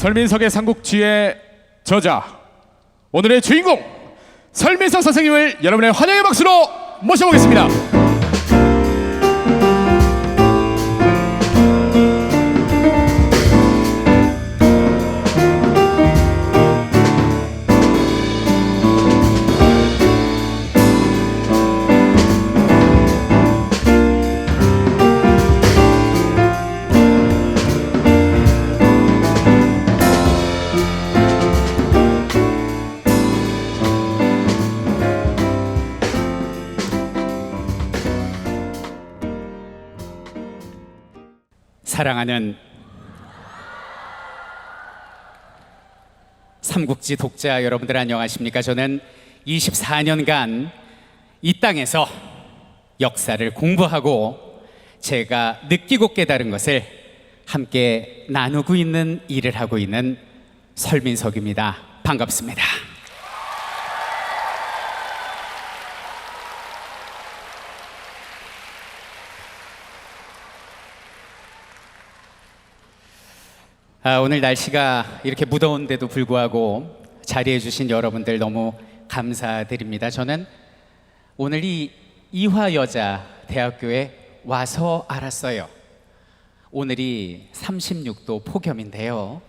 설민석의 삼국지의 저자, 오늘의 주인공 설민석 선생님을 여러분의 환영의 박수로 모셔보겠습니다. 사랑하는 삼국지 독자 여러분들 안녕하십니까? 저는 24년간 이 땅에서 역사를 공부하고 제가 느끼고 깨달은 것을 함께 나누고 있는 일을 하고 있는 설민석입니다. 반갑습니다. 오늘 날씨가 이렇게 무더운데도 불구하고 자리해 주신 여러분들 너무 감사드립니다. 저는 오늘 이 이화여자대학교에 와서 알았어요. 오늘이 36도 폭염인데요,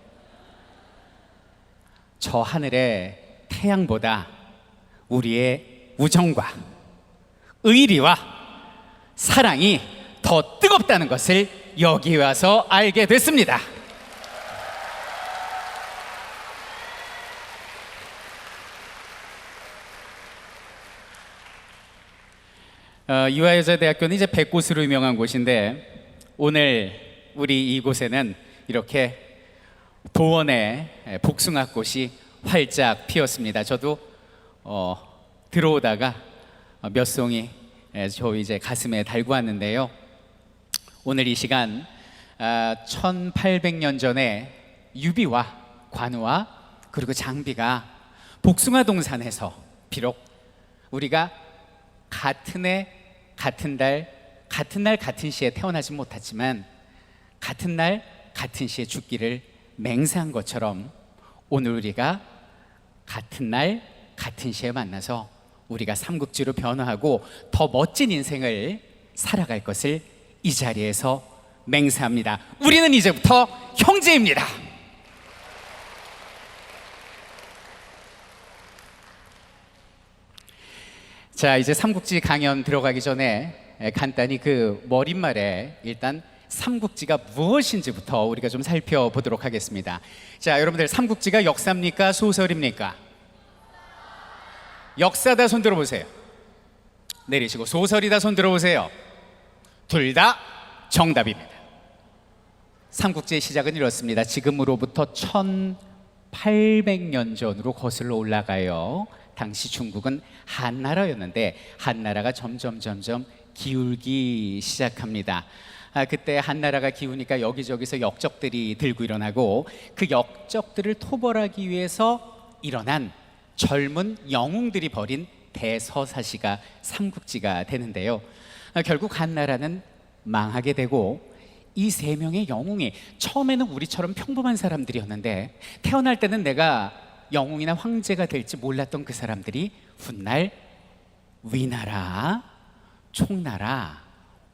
저 하늘의 태양보다 우리의 우정과 의리와 사랑이 더 뜨겁다는 것을 여기 와서 알게 됐습니다. 이화여자대학교는 이제 백곳으로 유명한 곳인데, 오늘 우리 이곳에는 이렇게 도원의 복숭아꽃이 활짝 피었습니다. 저도 들어오다가 몇 송이 저 이제 가슴에 달고 왔는데요, 오늘 이 시간 1800년 전에 유비와 관우와 그리고 장비가 복숭아 동산에서 비록 우리가 같은 해 같은 달 같은 날 같은 시에 태어나지 못했지만 같은 날 같은 시에 죽기를 맹세한 것처럼, 오늘 우리가 같은 날 같은 시에 만나서 우리가 삼국지로 변화하고 더 멋진 인생을 살아갈 것을 이 자리에서 맹세합니다. 우리는 이제부터 형제입니다. 자, 이제 삼국지 강연 들어가기 전에 간단히 그 머릿말에 일단 삼국지가 무엇인지부터 우리가 좀 살펴보도록 하겠습니다. 자, 여러분들, 삼국지가 역사입니까? 소설입니까? 역사다 손 들어보세요. 내리시고 소설이다 손 들어보세요. 둘 다 정답입니다. 삼국지의 시작은 이렇습니다. 지금으로부터 1800년 전으로 거슬러 올라가요. 당시 중국은 한나라였는데 한나라가 점점 기울기 시작합니다. 그때 한나라가 기우니까 여기저기서 역적들이 들고 일어나고, 그 역적들을 토벌하기 위해서 일어난 젊은 영웅들이 벌인 대서사시가 삼국지가 되는데요, 결국 한나라는 망하게 되고, 이 세 명의 영웅이 처음에는 우리처럼 평범한 사람들이었는데 태어날 때는 내가 영웅이나 황제가 될지 몰랐던 그 사람들이 훗날 위나라, 총나라,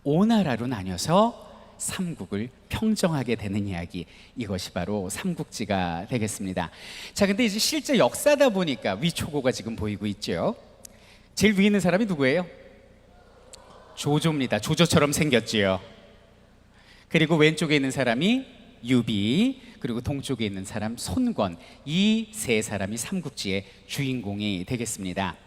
오나라로 나뉘어서 삼국을 평정하게 되는 이야기, 이것이 바로 삼국지가 되겠습니다. 자, 근데 이제 실제 역사다 보니까 위초고가 지금 보이고 있죠. 제일 위에 있는 사람이 누구예요? 조조입니다. 조조처럼 생겼지요. 그리고 왼쪽에 있는 사람이 유비, 그리고 동쪽에 있는 사람 손권, 이 세 사람이 삼국지의 주인공이 되겠습니다.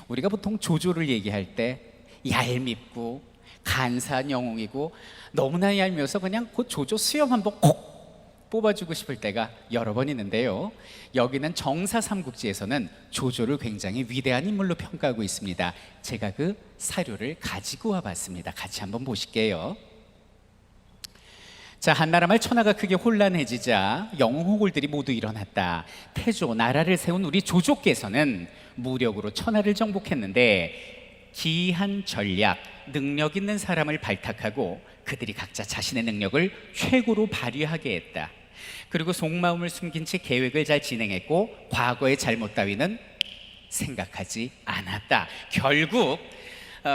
우리가 보통 조조를 얘기할 때 얄밉고 간사한 영웅이고, 너무나 얄미워서 그냥 그 조조 수염 한번 콕 뽑아주고 싶을 때가 여러 번 있는데요, 여기는 정사 삼국지에서는 조조를 굉장히 위대한 인물로 평가하고 있습니다. 제가 그 사료를 가지고 와봤습니다. 같이 한번 보실게요. 자, 한나라 말 천하가 크게 혼란해지자 영웅호골들이 모두 일어났다. 태조, 나라를 세운 우리 조조께서는 무력으로 천하를 정복했는데 기한 전략, 능력 있는 사람을 발탁하고 그들이 각자 자신의 능력을 최고로 발휘하게 했다. 그리고 속마음을 숨긴 채 계획을 잘 진행했고 과거의 잘못 따위는 생각하지 않았다. 결국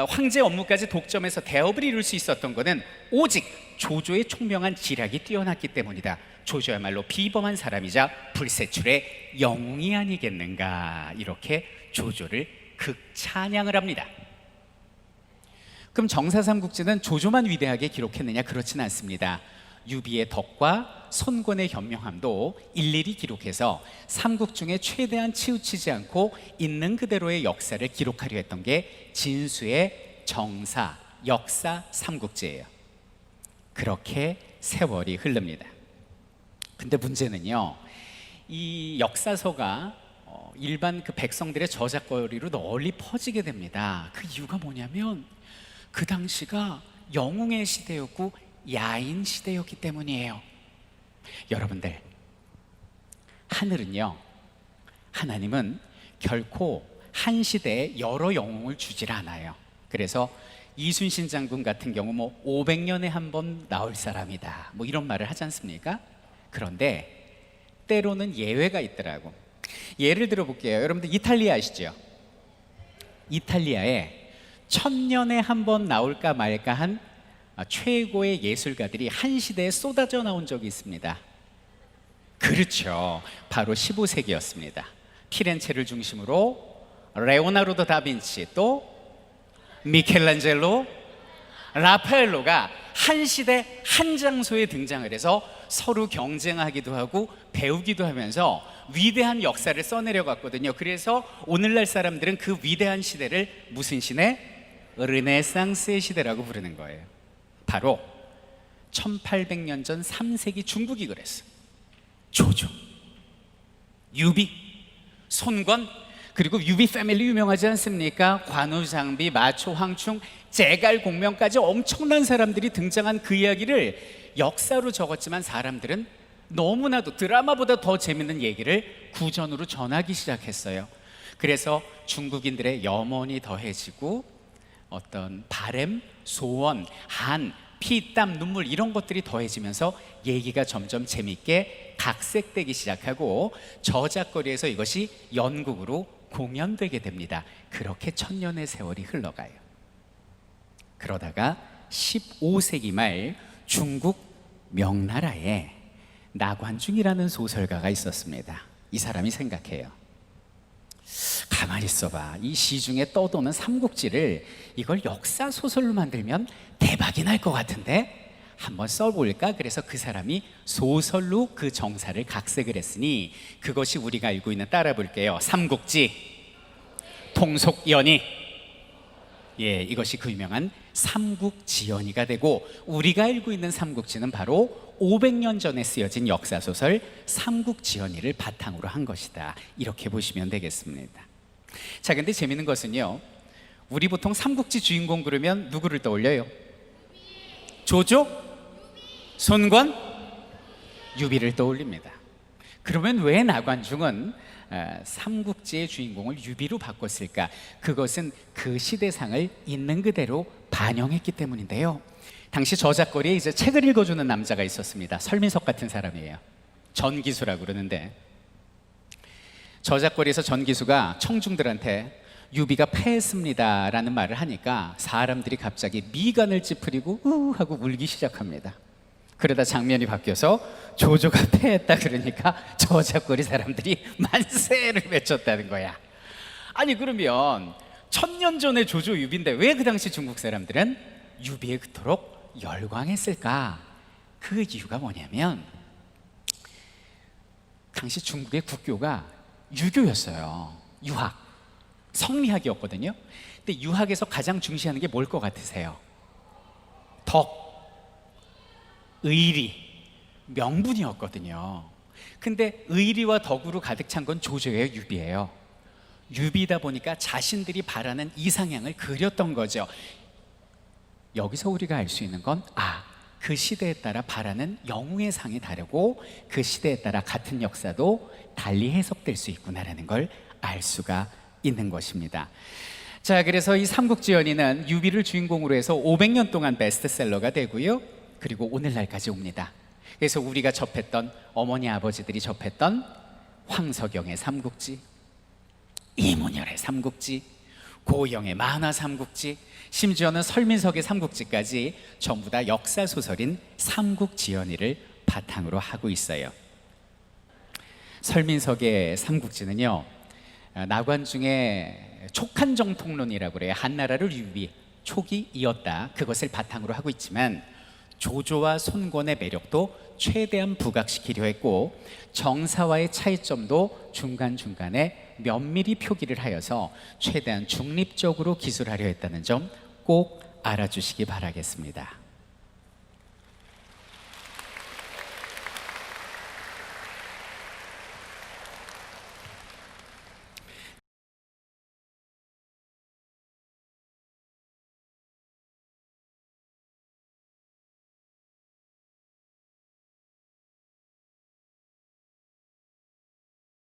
황제 업무까지 독점해서 대업을 이룰 수 있었던 것은 오직 조조의 총명한 지략이 뛰어났기 때문이다. 조조야말로 비범한 사람이자 불세출의 영웅이 아니겠는가. 이렇게 조조를 극찬양을 합니다. 그럼 정사삼국지는 조조만 위대하게 기록했느냐? 그렇진 않습니다. 유비의 덕과 손권의 현명함도 일일이 기록해서 삼국 중에 최대한 치우치지 않고 있는 그대로의 역사를 기록하려 했던 게 진수의 정사, 역사 삼국지예요. 그렇게 세월이 흐릅니다. 근데 문제는요, 이 역사서가 일반 그 백성들의 저작거리로 널리 퍼지게 됩니다. 그 이유가 뭐냐면 그 당시가 영웅의 시대였고 야인 시대였기 때문이에요. 여러분들, 하늘은요, 하나님은 결코 한 시대에 여러 영웅을 주질 않아요. 그래서 이순신 장군 같은 경우 뭐 500년에 한 번 나올 사람이다, 뭐 이런 말을 하지 않습니까? 그런데 때로는 예외가 있더라고. 예를 들어 볼게요. 여러분들 이탈리아 아시죠? 이탈리아에 1000년에 한 번 나올까 말까 한 최고의 예술가들이 한 시대에 쏟아져 나온 적이 있습니다. 그렇죠. 바로 15세기였습니다. 피렌체를 중심으로 레오나르도 다빈치, 또 미켈란젤로, 라파엘로가 한 시대 한 장소에 등장을 해서 서로 경쟁하기도 하고 배우기도 하면서 위대한 역사를 써내려 갔거든요. 그래서 오늘날 사람들은 그 위대한 시대를 무슨 시대? 르네상스의 시대라고 부르는 거예요. 바로 1800년 전 3세기 중국이 그랬어. 조조, 유비, 손권, 그리고 유비 패밀리 유명하지 않습니까? 관우장비, 마초, 황충, 제갈공명까지 엄청난 사람들이 등장한 그 이야기를 역사로 적었지만 사람들은 너무나도 드라마보다 더 재밌는 얘기를 구전으로 전하기 시작했어요. 그래서 중국인들의 염원이 더해지고 어떤 바램, 소원, 한, 피, 땀, 눈물 이런 것들이 더해지면서 얘기가 점점 재밌게 각색되기 시작하고 저작거리에서 이것이 연극으로 공연되게 됩니다. 그렇게 1000년의 세월이 흘러가요. 그러다가 15세기 말 중국 명나라에 나관중이라는 소설가가 있었습니다. 이 사람이 생각해요. 가만히 있어봐. 이 시중에 떠도는 삼국지를 이걸 역사 소설로 만들면 대박이 날 것 같은데 한번 써볼까? 그래서 그 사람이 소설로 그 정사를 각색을 했으니 그것이 우리가 알고 있는, 따라 볼게요. 삼국지, 통속연의. 예, 이것이 그 유명한 삼국지연의가 되고, 우리가 알고 있는 삼국지는 바로 500년 전에 쓰여진 역사소설 삼국지연의를 바탕으로 한 것이다. 이렇게 보시면 되겠습니다. 자, 근데 재밌는 것은요, 우리 보통 삼국지 주인공 그러면 누구를 떠올려요? 조조, 손권, 유비를 떠올립니다. 그러면 왜 나관중은 삼국지의 주인공을 유비로 바꿨을까? 그것은 그 시대상을 있는 그대로 반영했기 때문인데요. 당시 저작거리에 이제 책을 읽어주는 남자가 있었습니다. 설민석 같은 사람이에요. 전기수라고 그러는데, 저작거리에서 전기수가 청중들한테 유비가 패했습니다 라는 말을 하니까 사람들이 갑자기 미간을 찌푸리고 우 하고 울기 시작합니다. 그러다 장면이 바뀌어서 조조가 패했다 그러니까 저작거리 사람들이 만세를 외쳤다는 거야. 아니, 그러면 1000년 전에 조조 유비인데 왜 그 당시 중국 사람들은 유비에 그토록 열광했을까? 그 이유가 뭐냐면 당시 중국의 국교가 유교였어요. 유학, 성리학이었거든요. 근데 유학에서 가장 중시하는 게 뭘 것 같으세요? 덕, 의리, 명분이었거든요. 근데 의리와 덕으로 가득 찬 건 조조예요, 유비예요? 유비다 보니까 자신들이 바라는 이상향을 그렸던 거죠. 여기서 우리가 알 수 있는 건, 그 시대에 따라 바라는 영웅의 상이 다르고 그 시대에 따라 같은 역사도 달리 해석될 수 있구나라는 걸 알 수가 있는 것입니다. 자, 그래서 이 삼국지연의는 유비를 주인공으로 해서 500년 동안 베스트셀러가 되고요. 그리고 오늘날까지 옵니다. 그래서 우리가 접했던 어머니 아버지들이 접했던 황석영의 삼국지, 이문열의 삼국지, 고영의 만화 삼국지, 심지어는 설민석의 삼국지까지 전부 다 역사 소설인 삼국지연의를 바탕으로 하고 있어요. 설민석의 삼국지는요, 나관중의 촉한정통론이라고 그래요. 한나라를 위해 촉이 이었다, 그것을 바탕으로 하고 있지만 조조와 손권의 매력도 최대한 부각시키려 했고 정사와의 차이점도 중간중간에 면밀히 표기를 하여서 최대한 중립적으로 기술하려 했다는 점 꼭 알아주시기 바라겠습니다.